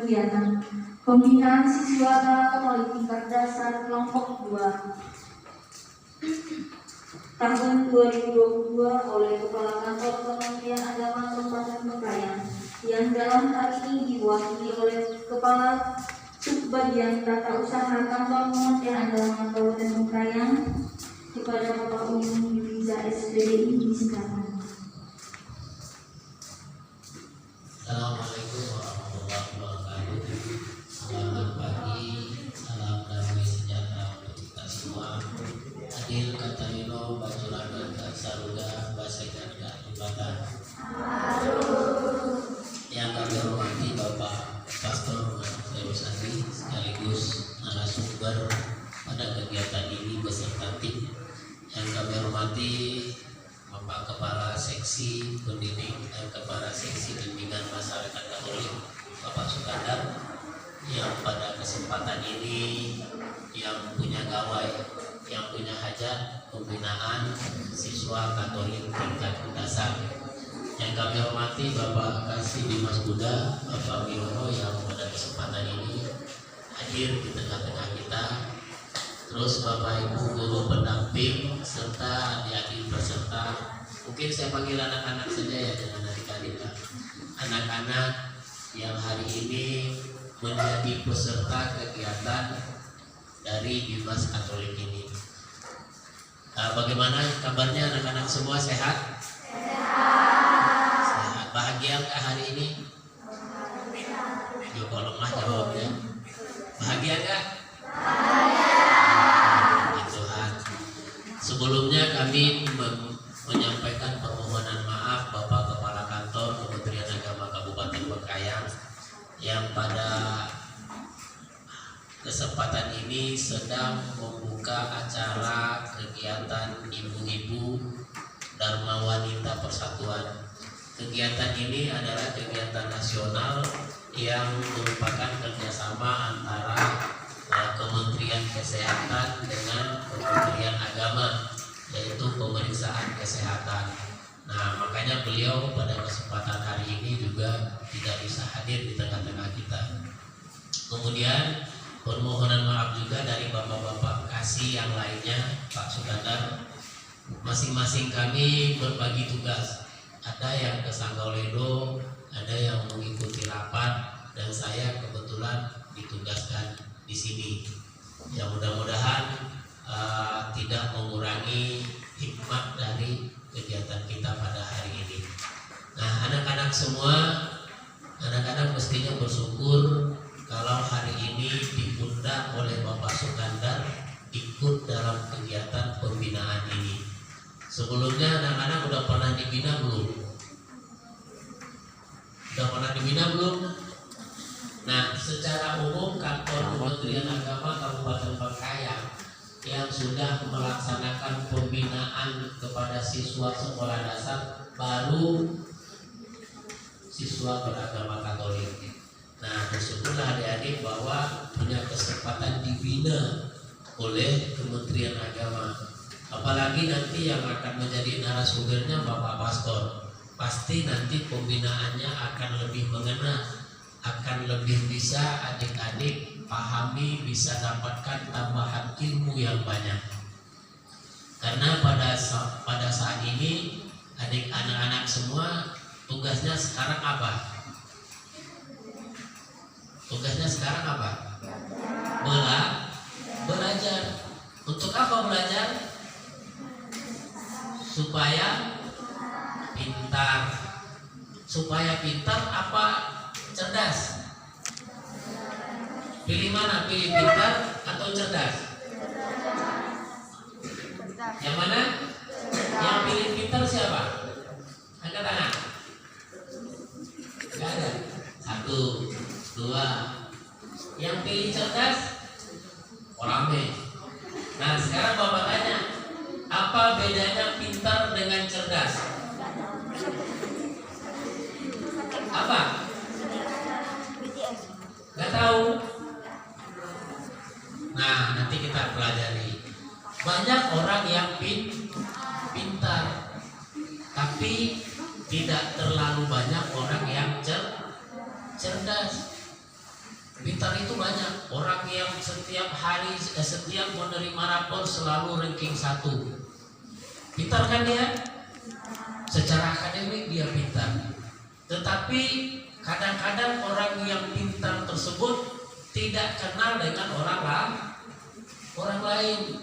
kegiatan pembinaan siswa Katolik tingkat dasar kelompok 2 tahun 2022 oleh Kepala Kantor Kementerian Agama Kabupaten Bengkayang yang dalam hal ini diwakili oleh Kepala Subbagian Tata Usaha Kantor Kementerian Agama Kabupaten Bengkayang kepada Bapak Umum Yuliza SPDI disilakan. Assalamualaikum warahmatullahi wabarakatuh. Selamat pagi, salam damai sejahtera untuk kita semua. Hadir kata Nino, Baculaga, Saruga, Basekan, Jumatan. Yang kami hormati Bapak Pastor Lewis Andri sekaligus narasumber pada kegiatan ini beserta tim. Yang kami hormati Bapak Kepala Seksi Pendidik dan Kepala Seksi Bimbingan Masyarakat Katolik Bapak Sukandar, yang pada kesempatan ini yang punya gawai, yang punya hajat pembinaan siswa Katolik tingkat dasar. Yang kami hormati Bapak Kasih Dimas Buddha, Bapak Wirono yang pada kesempatan ini hadir di tengah-tengah kita. Terus Bapak Ibu guru pendamping serta adik-adik peserta, mungkin saya panggil anak-anak saja ya, jangan adik-adik ya. Anak-anak yang hari ini menjadi peserta kegiatan dari Bimas Katolik ini. Bagaimana kabarnya anak-anak semua, sehat? Sehat. Bahagia nggak hari ini? Yo, kalau lemah jawabnya. Bahagia nggak? Sebelumnya kami menyampaikan permohonan maaf Bapak Kepala Kantor Kementerian Agama Kabupaten Bengkayang yang pada kesempatan ini sedang membuka acara kegiatan Ibu-Ibu Dharma Wanita Persatuan. Kegiatan ini adalah kegiatan nasional yang merupakan kerjasama antara Kementerian Kesehatan dengan Kementerian Agama, yaitu pemeriksaan kesehatan. Nah, makanya beliau pada kesempatan hari ini juga tidak bisa hadir di tengah-tengah kita. Kemudian permohonan maaf juga dari bapak-bapak kasih yang lainnya, Pak Sukandar. Masing-masing kami berbagi tugas. Ada yang ke Sanggauledo, ada yang mengikuti rapat, dan saya kebetulan ditugaskan di sini. Ya, mudah-mudahan tidak mengurangi hikmat dari kegiatan kita pada hari ini. Nah, anak-anak semua, anak-anak mestinya bersyukur kalau hari ini diundang oleh Bapak Sukandar ikut dalam kegiatan pembinaan ini. Sebelumnya anak-anak udah pernah dibina belum? Udah pernah dibina belum? Nah, secara umum Kantor Kementerian Agama Kabupaten Bengkayang yang sudah melaksanakan pembinaan kepada siswa sekolah dasar baru siswa beragama Katolik. Nah, bersyukurlah adik-adik bahwa punya kesempatan dibina oleh Kementerian Agama. Apalagi nanti yang akan menjadi narasumbernya Bapak Pastor, pasti nanti pembinaannya akan lebih mengena, akan lebih bisa adik-adik pahami, bisa dapatkan tambahan ilmu yang banyak. Karena pada saat ini anak-anak semua tugasnya sekarang apa? Tugasnya sekarang apa? Belajar. Untuk apa belajar? Supaya pintar. Supaya pintar apa cerdas? Pilih mana? Pilih pintar atau cerdas? Yang mana? Yang pilih pintar siapa? Angkat tangan. Gak ada. 1, 2. Yang pilih cerdas? Orangnya. Nah, sekarang Bapak tanya, apa bedanya pintar dengan cerdas? Apa? Gak tahu. Nah, nanti kita pelajari. Banyak orang yang pintar, tapi tidak terlalu banyak orang yang cerdas. Pintar itu banyak. Orang yang setiap hari, setiap menerima rapor selalu ranking 1. Pintar kan dia? Secara akademik dia pintar. Tetapi kadang-kadang orang yang pintar tersebut tidak kenal dengan orang lain.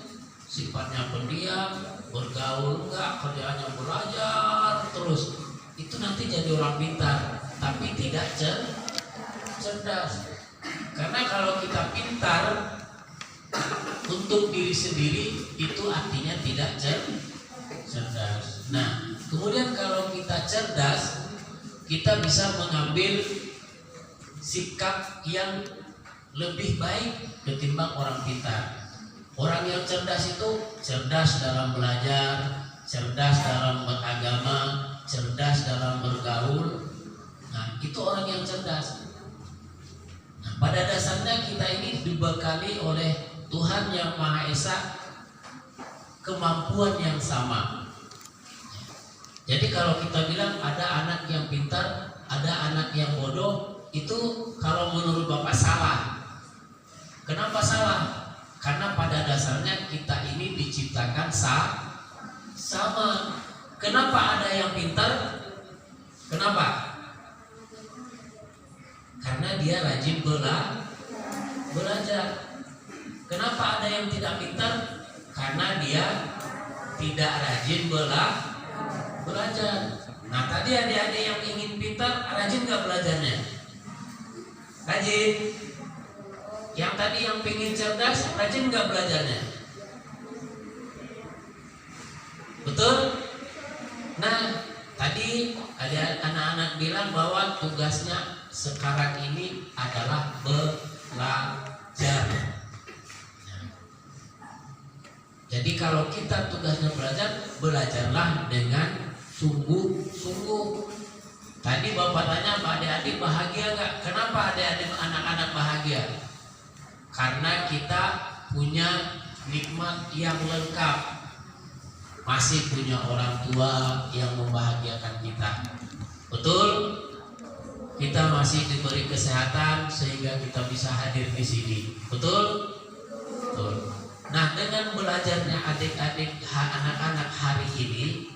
Sifatnya pendiam, bergaul enggak, kerjaannya belajar terus. Itu nanti jadi orang pintar, tapi tidak cerdas. Karena kalau kita pintar untuk diri sendiri, itu artinya tidak cerdas. Nah, kemudian kalau kita cerdas, kita bisa mengambil sikap yang lebih baik ketimbang orang pintar. Orang yang cerdas itu cerdas dalam belajar, cerdas dalam beragama, cerdas dalam bergaul. Nah, itu orang yang cerdas. Nah, pada dasarnya kita ini dibekali oleh Tuhan Yang Maha Esa kemampuan yang sama. Jadi kalau kita bilang ada anak yang pintar, ada anak yang bodoh, itu kalau menurut Bapak salah. Kenapa salah? Karena pada dasarnya kita ini diciptakan sama. Kenapa ada yang pintar? Kenapa? Karena dia rajin belajar. Kenapa ada yang tidak pintar? Karena dia tidak rajin belajar. Nah, tadi adik-adik yang ingin pintar, rajin gak belajarnya? Rajin. Yang tadi yang pengen cerdas, rajin gak belajarnya? Betul? Nah, tadi ada anak-anak bilang bahwa tugasnya sekarang ini adalah belajar. Jadi kalau kita tugasnya belajar, belajarlah dengan sungguh-sungguh. Tadi Bapak tanya, Pak adik-adik bahagia gak? Kenapa adik-adik anak-anak bahagia? Karena kita punya nikmat yang lengkap. Masih punya orang tua yang membahagiakan kita. Betul? Kita masih diberi kesehatan sehingga kita bisa hadir di sini. Betul? Betul. Nah, dengan belajarnya adik-adik anak-anak hari ini,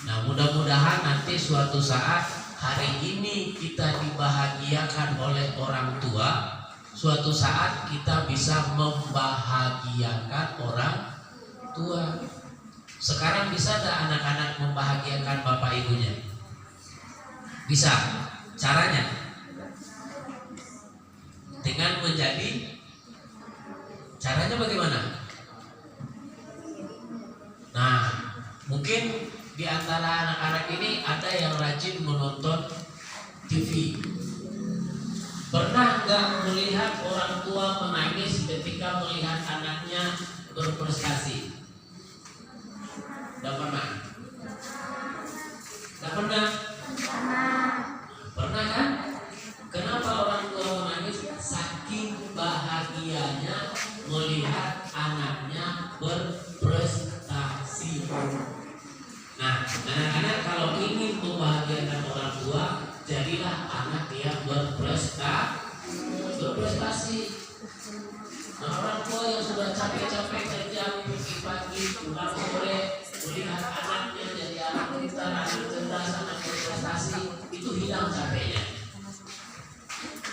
nah mudah-mudahan nanti suatu saat hari ini kita dibahagiakan oleh orang tua, suatu saat kita bisa membahagiakan orang tua. Sekarang bisa tak anak-anak membahagiakan bapak ibunya? Bisa. Caranya dengan caranya bagaimana? Nah, mungkin di antara anak-anak ini ada yang rajin menonton TV. Pernah nggak melihat orang tua menangis ketika melihat anaknya berprestasi? Nggak pernah? Nggak pernah? Pernah kan? Kenapa orang tua menangis? Saking bahagianya melihat anaknya berprestasi. Nah, anak-anak kalau ingin membahagiakan orang tua, jadilah anak yang berprestasi. Nah, orang tua yang sudah capek-capek kerja pagi-pagi, pulang sore, melihat anaknya jadi anak pintar, anak cerdas, anak berprestasi, itu hilang capeknya.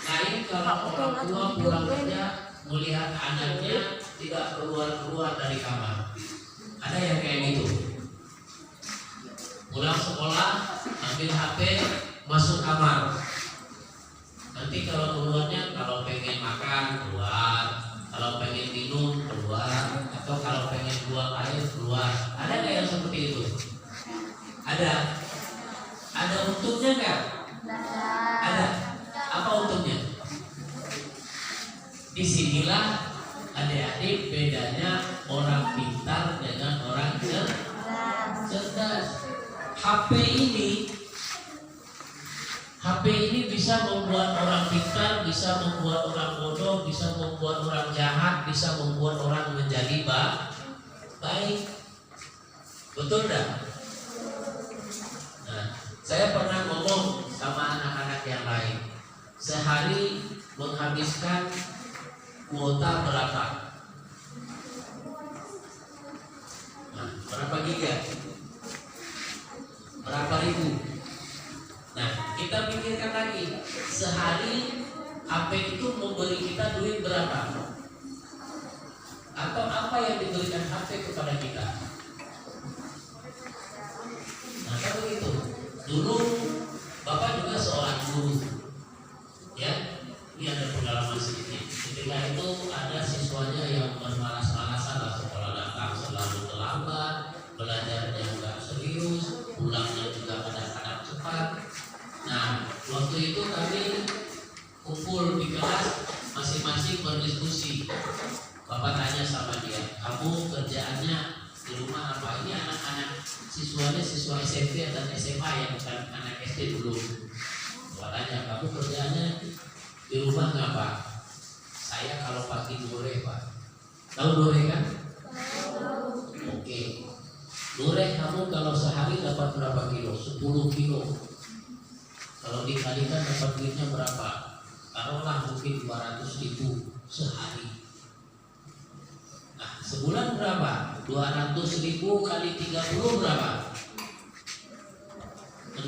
Lain kalau orang tua pulang kerja melihat anaknya tidak keluar dari kamar. Ada yang kayak gitu. Pulang sekolah, ambil HP, masuk kamar. Nanti kalau keluarnya, kalau pengen makan keluar, kalau pengen minum keluar, atau kalau pengen buang air keluar. Ada nggak yang seperti itu? Ada. Ada untungnya nggak? Ada. Apa untungnya? Disinilah adik-adik bedanya orang pintar dengan orang cerdas. HP ini bisa membuat orang pintar, bisa membuat orang bodoh, bisa membuat orang jahat, bisa membuat orang menjadi baik. Betul dah? Nah, saya pernah ngomong sama anak-anak yang lain. sehari menghabiskan kuota berapa? Nah, berapa giga? Berapa ribu? Nah, kita pikirkan lagi, sehari HP itu memberi kita duit berapa? Atau apa yang diberikan HP kepada kita? Nah, kan begitu. Dulu Bapak juga seorang guru, ya. Ini ada pengalaman sedikit. Ketika itu ada siswanya yang bermalas-malasan lah sekolah, datang selalu terlambat, belajarnya nggak serius, pulangnya juga kadang-kadang cepat. Nah, waktu itu kami kumpul di kelas, masing-masing berdiskusi. Bapak tanya sama dia, kamu kerjaannya di rumah apa? Ini anak-anak siswanya siswa SMP dan SMA yang bukan anak SD dulu. Bapak tanya, kamu kerjaannya di rumah ngapa? Saya kalau pagi dore, Pak. Tahu dore kan? Oke. Dore kamu kalau sehari dapat berapa kilo? 10 kilo. Kalau dikalikan dapat duitnya berapa? Taruhlah mungkin 200.000 sehari. Nah, sebulan berapa? 200.000 kali 30 berapa?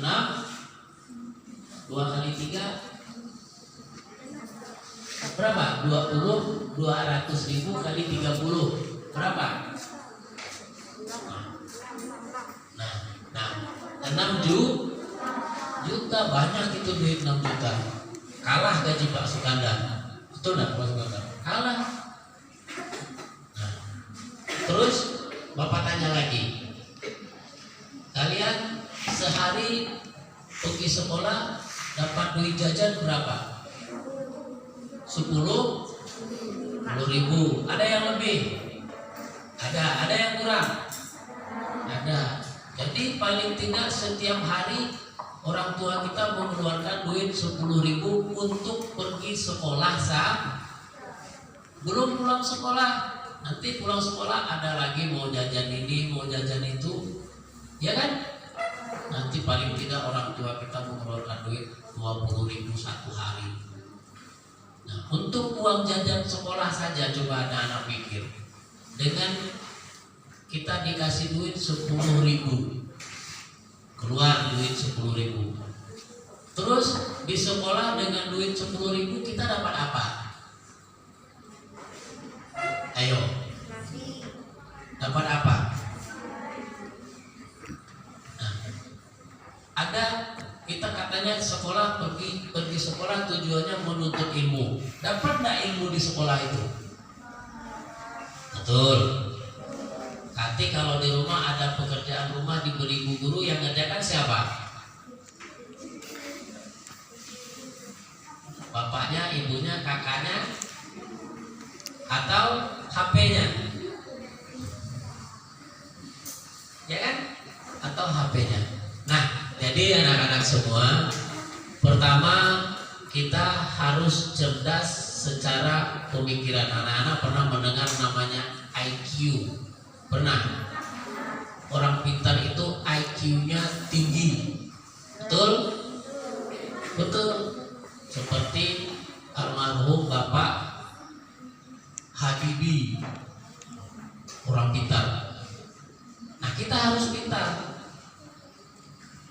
6. 2 kali 3 berapa? 20. 200.000 kali 30 berapa? Nah, 6 juta, banyak itu duit 6 juta. Kalah gaji Pak Sukandar. Betul enggak Pak Sukandar? Kalah. Nah, terus Bapak tanya lagi, kalian sehari pergi sekolah dapat duit jajan berapa? 10.000. Ada yang lebih? Ada yang kurang? Ada. Jadi paling tidak setiap hari orang tua kita mengeluarkan duit 10.000 untuk pergi sekolah belum pulang sekolah. Nanti pulang sekolah ada lagi mau jajan ini, mau jajan itu, ya kan? Nanti paling tidak orang tua kita mengeluarkan duit 20.000 satu hari. Nah, untuk uang jajan sekolah saja coba ada anak pikir. Dengan kita dikasih duit 10.000, keluar duit 10.000. Terus di sekolah dengan duit 10.000 kita dapat apa? Ayo. Dapat apa? Nah, ada kita katanya sekolah pergi sekolah tujuannya menuntut ilmu. Dapat enggak ilmu di sekolah itu? Betul. Nanti kalau di rumah ada pekerjaan rumah diberi guru, yang ngerjakan siapa? Bapaknya, ibunya, kakaknya, atau HP-nya? Ya kan? Atau HP-nya. Nah, jadi anak-anak semua, pertama kita harus cerdas secara pemikiran. Anak-anak pernah mendengar namanya IQ? Pernah? Orang pintar itu IQ-nya tinggi. Betul? Betul. Seperti almarhum Bapak Habibie, orang pintar. Nah, kita harus pintar.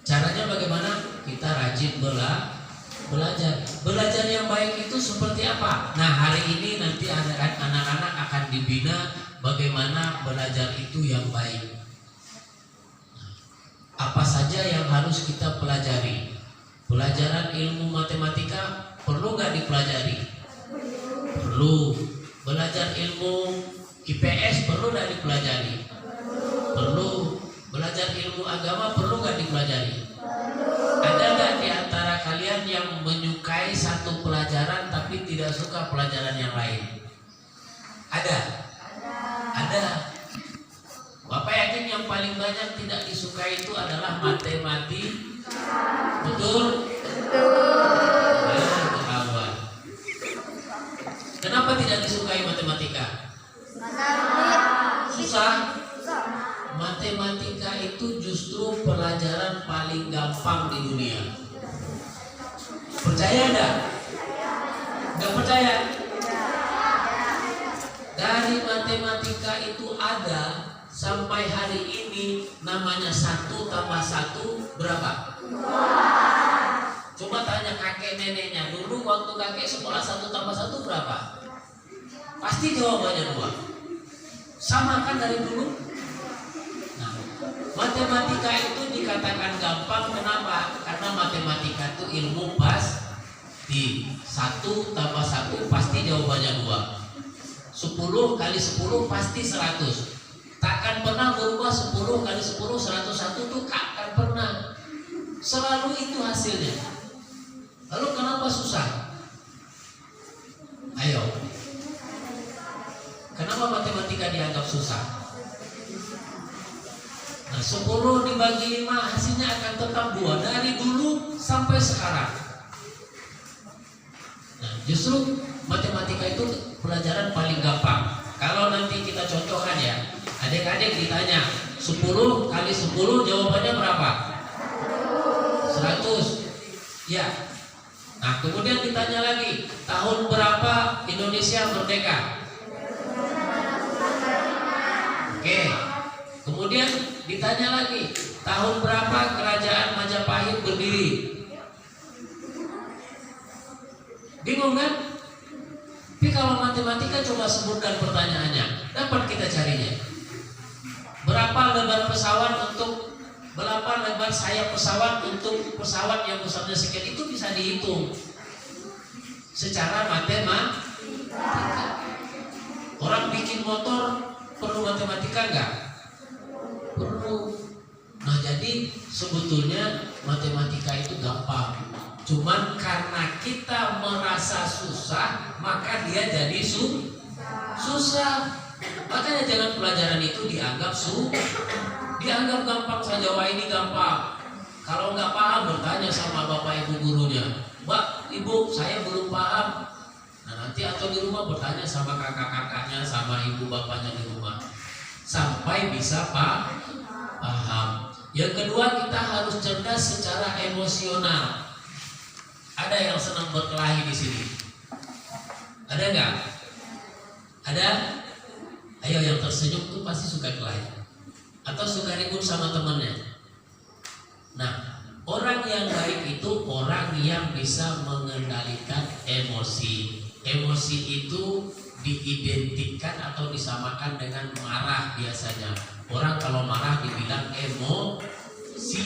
Caranya bagaimana? Kita rajin belajar. Belajar yang baik itu seperti apa? Nah, hari ini nanti anak-anak akan dibina bagaimana belajar itu yang baik. Apa saja yang harus kita pelajari? Pelajaran ilmu matematika perlu nggak dipelajari? Perlu. Belajar ilmu IPS perlu nggak dipelajari? Perlu. Belajar ilmu agama perlu nggak dipelajari? Ada nggak di antara kalian yang menyukai satu pelajaran tapi tidak suka pelajaran yang lain? Ada? Ada. Bapak yakin yang paling banyak tidak disukai itu adalah matematika. Betul? Betul. Kenapa tidak disukai matematika? Susah. Matematika itu justru pelajaran paling gampang di dunia. Percaya enggak? Nggak percaya? Dari matematika itu ada sampai hari ini namanya 1 tambah 1 berapa? Coba tanya kakek neneknya dulu waktu kakek sekolah 1 tambah 1 berapa? Pasti jawabannya 2. Sama kan dari dulu? Nah, matematika itu dikatakan gampang kenapa? Karena matematika itu ilmu pasti. 1 tambah 1 pasti jawabannya 2. 10 kali 10 pasti 100. Takkan pernah berubah 10 kali 10 101 tuh takkan pernah. Selalu itu hasilnya. Lalu kenapa susah? Ayo. Kenapa matematika dianggap susah? Nah, 10 dibagi 5 hasilnya akan tetap 2 dari dulu sampai sekarang. Nah, justru matematika itu pelajaran paling gampang. Kalau nanti kita contohkan ya, adik-adik ditanya 10 kali 10 jawabannya berapa? 100. Ya. Nah, kemudian ditanya lagi, tahun berapa Indonesia merdeka? Oke. Kemudian ditanya lagi, tahun berapa kerajaan Majapahit berdiri? Bingung kan? Tapi kalau matematika coba sebutkan pertanyaannya, dapat kita carinya. Berapa lebar pesawat untuk berapa lebar sayap pesawat untuk pesawat yang besarnya sekian, itu bisa dihitung secara matematika. Orang bikin motor perlu matematika enggak? Perlu. Nah, jadi sebetulnya matematika itu gampang. Cuman karena kita merasa susah, maka dia jadi susah. Makanya jangan pelajaran itu dianggap dianggap gampang saja. Wah, ini gampang. Kalau nggak paham bertanya sama bapak ibu gurunya. Mbak, ibu, saya belum paham. Nah, nanti atau di rumah bertanya sama kakak-kakaknya, sama ibu bapaknya di rumah, sampai bisa paham. Yang kedua, kita harus cerdas secara emosional. Ada yang senang berkelahi di sini? Ada nggak? Ada? Ayo, yang tersenyum tuh pasti suka kelahi atau suka ribut sama temannya. Nah, orang yang baik itu orang yang bisa mengendalikan emosi. Emosi itu diidentikan atau disamakan dengan marah biasanya. Orang kalau marah dibilang emosi.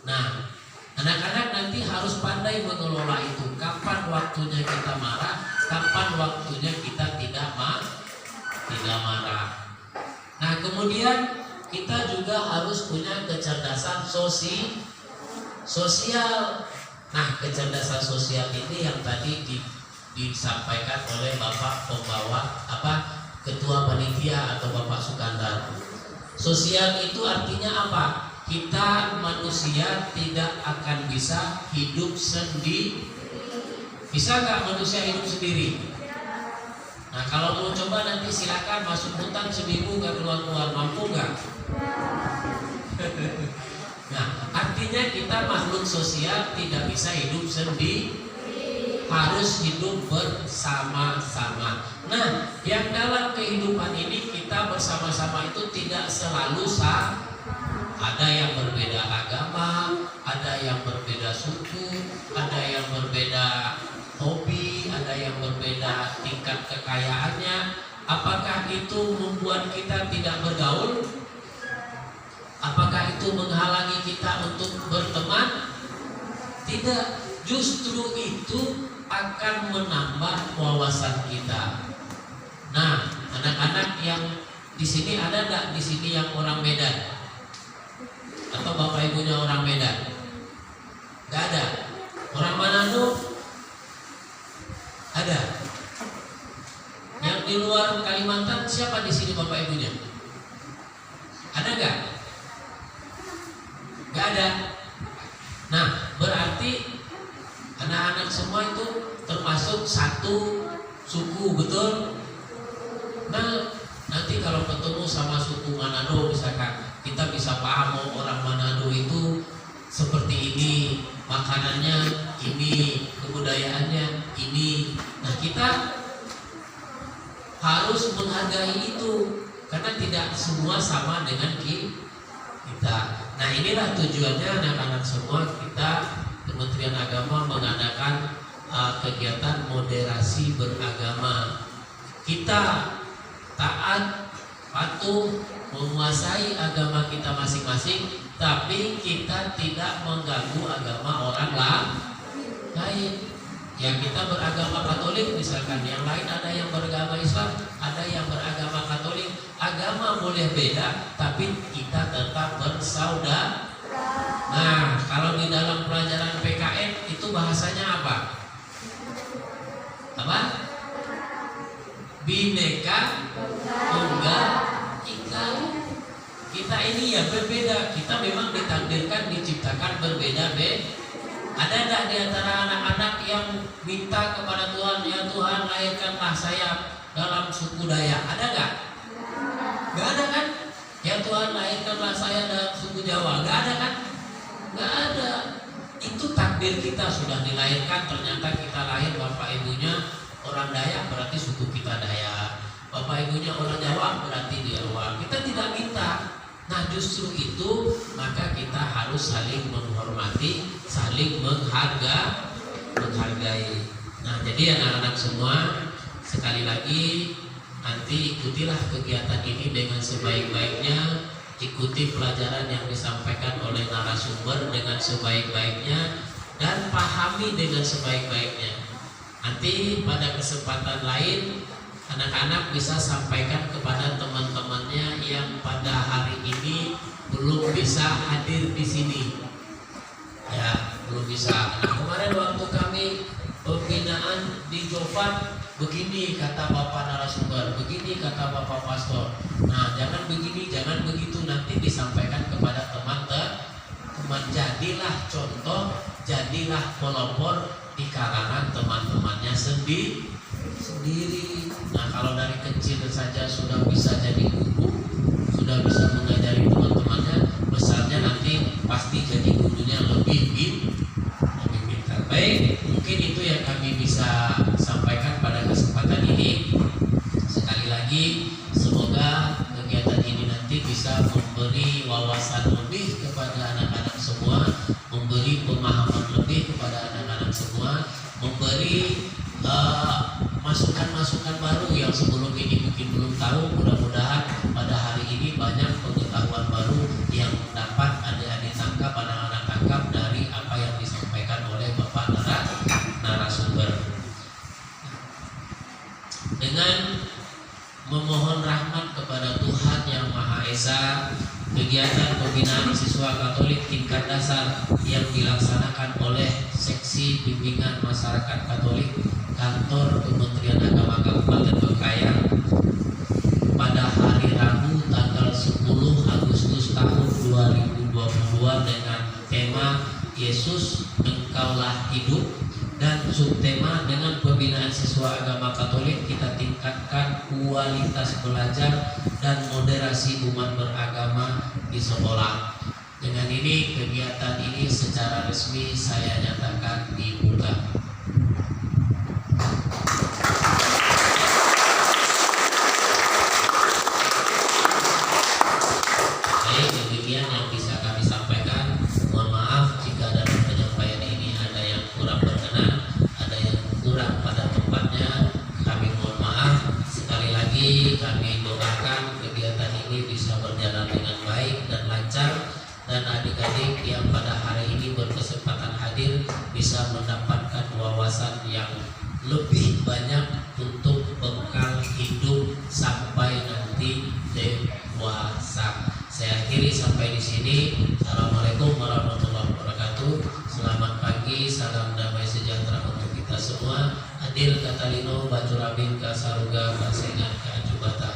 Nah, anak-anak nanti harus pandai mengelola itu. Kapan waktunya kita marah, kapan waktunya kita tidak marah. Nah, kemudian kita juga harus punya kecerdasan sosial. Nah, kecerdasan sosial ini yang tadi disampaikan oleh Bapak pembawa Ketua Panitia atau Bapak Sukandar. Sosial itu artinya apa? Kita manusia tidak akan bisa hidup sendiri. Bisa nggak manusia hidup sendiri? Nah, kalau mau coba nanti silakan masuk hutan seminggu nggak keluar-keluar, mampu nggak? Nah, artinya kita makhluk sosial tidak bisa hidup sendiri, harus hidup bersama-sama. Nah, yang dalam kehidupan ini kita bersama-sama itu tidak selalu sama. Ada yang berbeda agama, ada yang berbeda suku, ada yang berbeda hobi, ada yang berbeda tingkat kekayaannya. Apakah itu membuat kita tidak bergaul? Apakah itu menghalangi kita untuk berteman? Tidak, justru itu akan menambah wawasan kita. Nah, anak-anak yang di sini ada nggak di sini yang orang Medan? Atau bapak ibunya orang Medan? Gak ada. Orang Manado? Ada. Yang di luar Kalimantan siapa di sini bapak ibunya? Ada gak? Gak ada. Nah, berarti anak-anak semua itu termasuk satu suku, betul? Nah, nanti kalau ketemu sama suku Manado misalkan, kita bisa paham orang Manado itu seperti ini, makanannya ini, kebudayaannya. ini. Nah, kita harus menghargai itu karena tidak semua sama dengan kita. Nah, inilah tujuannya anak-anak semua, kita Kementerian Agama mengadakan kegiatan moderasi beragama. Kita taat, patuh, menguasai agama kita masing-masing, tapi kita tidak mengganggu agama orang lain. Yang kita beragama Katolik misalkan, yang lain ada yang beragama Islam, ada yang beragama Katolik. Agama boleh beda, tapi kita tetap bersaudara. Nah, kalau di dalam pelajaran PKN itu bahasanya apa? Apa? Bineka Tunggal Ika. Kita ini ya berbeda. Kita memang ditakdirkan, diciptakan berbeda-beda. Ada enggak di antara anak-anak yang minta kepada Tuhan, ya Tuhan lahirkanlah saya dalam suku Dayak? Ada enggak? Enggak ada kan? Ya Tuhan lahirkanlah saya dalam suku Jawa? Enggak ada kan? Enggak ada. Itu takdir kita, sudah dilahirkan. Ternyata kita lahir bapak ibunya orang Dayak, berarti suku kita Dayak. Bapak ibunya orang Jawa, berarti dia Jawa. Kita tidak minta. Nah, justru itu maka kita harus saling menghormati, saling menghargai. Nah, jadi anak-anak semua, sekali lagi nanti ikutilah kegiatan ini dengan sebaik-baiknya, ikuti pelajaran yang disampaikan oleh narasumber dengan sebaik-baiknya, dan pahami dengan sebaik-baiknya. Nanti pada kesempatan lain anak-anak bisa sampaikan kepada teman-temannya yang pada hari ini belum bisa hadir di sini. Ya, belum bisa. Nah, kemarin waktu kami pembinaan di Jovan, begini kata Bapak narasumber, begini kata Bapak pastor. Nah, jangan begini, jangan begitu, nanti disampaikan kepada teman-teman. Jadilah contoh, jadilah pelopor di kalangan teman-temannya sendiri. Nah, kalau dari kecil saja sudah bisa jadi guru, sudah bisa mengajari teman-temannya, besarnya nanti pasti jadi gurunya lebih pintar. Baik, mungkin itu yang kami bisa sampaikan pada kesempatan ini. Sekali lagi, semoga kegiatan ini nanti bisa memberi wawasan lebih kepada anak-anak semua, memberi pemahaman lebih kepada anak-anak semua, memberi masukan-masukan baru yang sebelum ini mungkin belum tahu. Mudah-mudahan pada hari ini banyak pengetahuan baru yang dapat adik-adik tangkap, anak-anak tangkap dari apa yang disampaikan oleh Bapak narasumber. Dengan memohon rahmat kepada Tuhan Yang Maha Esa, kegiatan pembinaan siswa Katolik tingkat dasar yang dilaksanakan oleh Seksi Bimbingan Masyarakat Katolik Kantor Kementerian Agama Kabupaten Bengkayang pada hari Rabu tanggal 10 Agustus tahun 2022 dengan tema Yesus Engkaulah Hidup, dan subtema dengan pembinaan siswa agama Katolik kita tingkatkan kualitas belajar dan moderasi umat beragama di sekolah. Dengan ini kegiatan ini secara resmi saya nyatakan dibuka. Baik, demikian yang bisa kami sampaikan. Mohon maaf jika dalam penyampaian ini ada yang kurang berkenan, ada yang kurang pada tempatnya. Kami mohon maaf. Sekali lagi kami doakan kegiatan ini bisa berjalan dengan baik dan lancar, dan adik-adik yang pada hari ini berkesempatan hadir bisa mendapatkan wawasan yang lebih banyak untuk bekal hidup sampai nanti dewasa. Saya akhiri sampai di sini. Assalamualaikum warahmatullahi wabarakatuh. Selamat pagi, salam damai sejahtera untuk kita semua. Adil Katalino, Bacurabin, Kasaruga, Basengan, Kajubata.